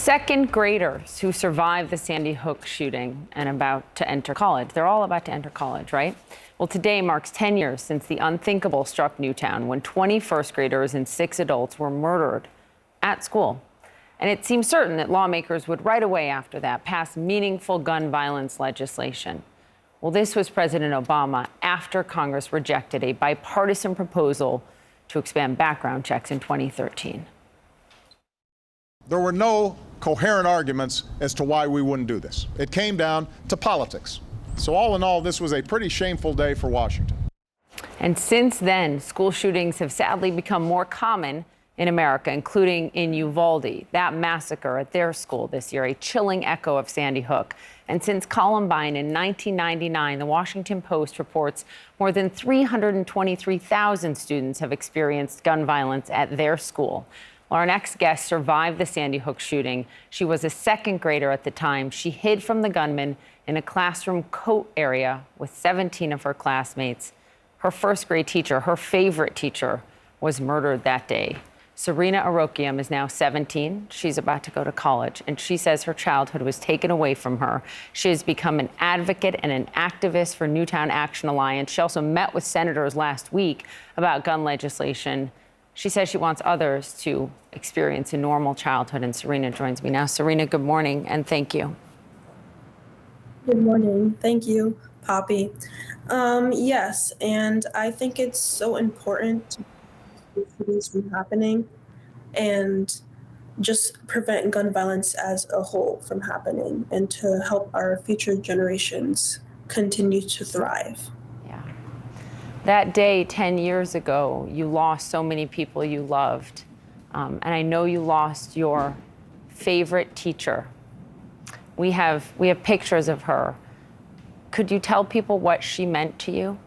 Second graders who survived the Sandy Hook shooting and about to enter college. They're all about to enter college, right? Well, today marks 10 years since the unthinkable struck Newtown when 20 first graders and 6 adults were murdered at school. And it seemed certain that lawmakers would right away after that pass meaningful gun violence legislation. Well, this was President Obama after Congress rejected a bipartisan proposal to expand background checks in 2013. There were no coherent arguments as to why we wouldn't do this. It came down to politics. So all in all, this was a pretty shameful day for Washington. And since then, school shootings have sadly become more common in America, including in Uvalde, that massacre at their school this year, a chilling echo of Sandy Hook. And since Columbine in 1999, the Washington Post reports more than 323,000 students have experienced gun violence at their school. Well, our next guest survived the Sandy Hook shooting. She was a second grader at the time. She hid from the gunman in a classroom coat area with 17 of her classmates. Her first grade teacher, her favorite teacher, was murdered that day. Serena Arokiam is now 17. She's about to go to college, and she says her childhood was taken away from her. She has become an advocate and an activist for Newtown Action Alliance. She also met with senators last week about gun legislation. She says she wants others to experience a normal childhood, and Serena joins me now. Serena, good morning, and thank you. Good morning. Thank you, Poppy. Yes, and I think it's so important to keep shootings from happening and just prevent gun violence as a whole from happening and to help our future generations continue to thrive. That day 10 years ago, you lost so many people you loved. And I know you lost your favorite teacher. We have pictures of her. Could you tell people what she meant to you?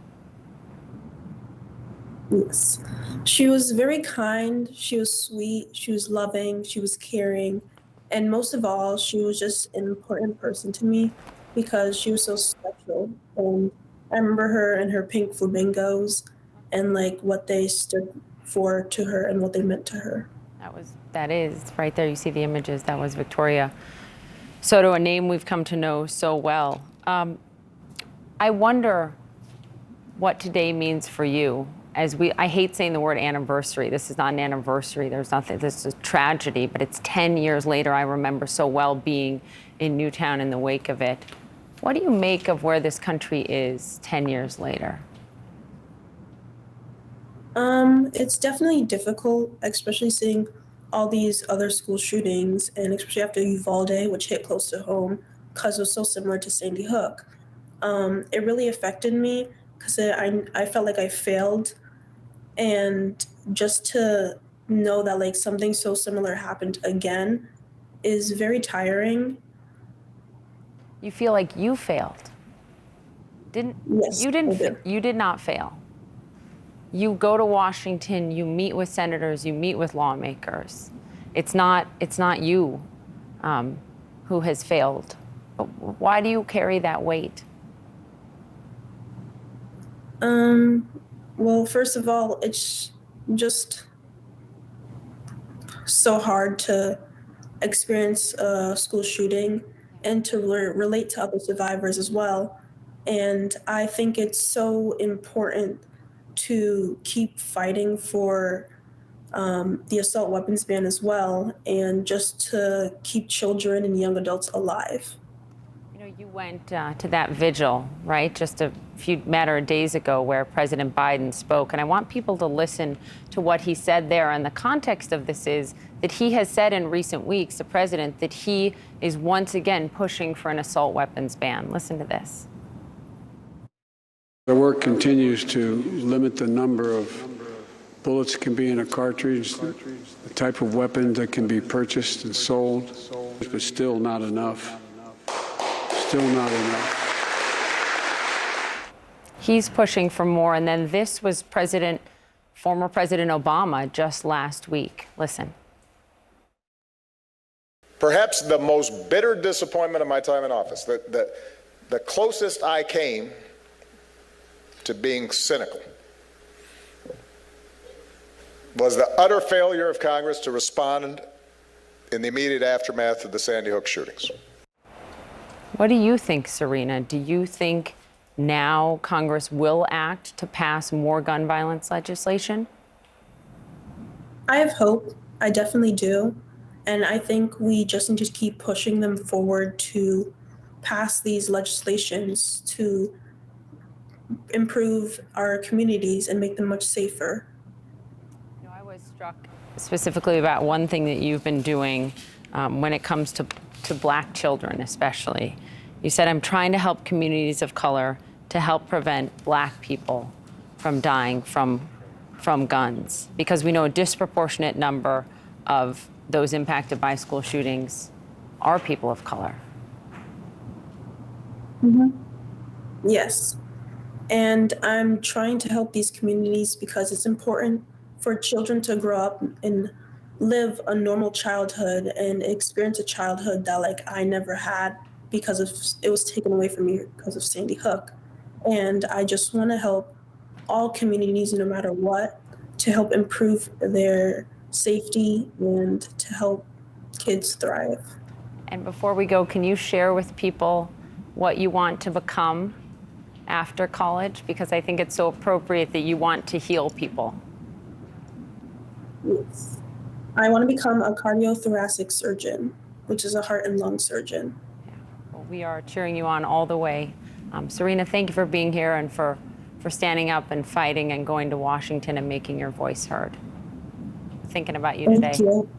Yes. She was very kind. She was sweet. She was loving. She was caring. And most of all, she was just an important person to me because she was so special. And I remember her and her pink flamingos and like what they stood for to her and what they meant to her. That is right there. You see the images. That was Victoria Soto, a name we've come to know so well. I wonder what today means for you. I hate saying the word anniversary. This is not an anniversary. There's nothing. This is a tragedy, but it's 10 years later. I remember so well being in Newtown in the wake of it. What do you make of where this country is 10 years later? It's definitely difficult, especially seeing all these other school shootings, and especially after Uvalde, which hit close to home because it was so similar to Sandy Hook. It really affected me because I felt like I failed, and just to know that like something so similar happened again is very tiring. You feel like you failed. Yes, You did not fail. You go to Washington, you meet with senators, you meet with lawmakers. It's not you who has failed. But why do you carry that weight? Well, first of all, it's just so hard to experience a school shooting and to relate to other survivors as well. And I think it's so important to keep fighting for the assault weapons ban as well, and just to keep children and young adults alive. You know, you went to that vigil, right, just a few matter of days ago where President Biden spoke. And I want people to listen to what he said there. And the context of this is that he has said in recent weeks, the president, that he is once again pushing for an assault weapons ban. Listen to this. The work continues to limit the number of bullets that can be in a cartridge, the type of weapon that can be purchased and sold, but still not enough. Still not enough. He's pushing for more. And then this was former President Obama just last week. Listen. Perhaps the most bitter disappointment of my time in office, the closest I came to being cynical, was the utter failure of Congress to respond in the immediate aftermath of the Sandy Hook shootings. What do you think, Serena? Do you think now Congress will act to pass more gun violence legislation? I have hope. I definitely do. And I think we just need to keep pushing them forward to pass these legislations to improve our communities and make them much safer. You know, I was struck specifically about one thing that you've been doing when it comes to Black children, especially. You said, I'm trying to help communities of color to help prevent Black people from dying from guns, because we know a disproportionate number of those impacted by school shootings are people of color. Yes. And I'm trying to help these communities because it's important for children to grow up and live a normal childhood and experience a childhood that like I never had because of it was taken away from me because of Sandy Hook. And I just want to help all communities, no matter what, to help improve their safety and to help kids thrive. And before we go, can you share with people what you want to become after college? Because I think it's so appropriate that you want to heal people. Yes. I want to become a cardiothoracic surgeon, which is a heart and lung surgeon. Well, we are cheering you on all the way. Serena, thank you for being here and for standing up and fighting and going to Washington and making your voice heard. Thinking about you today. Thank you.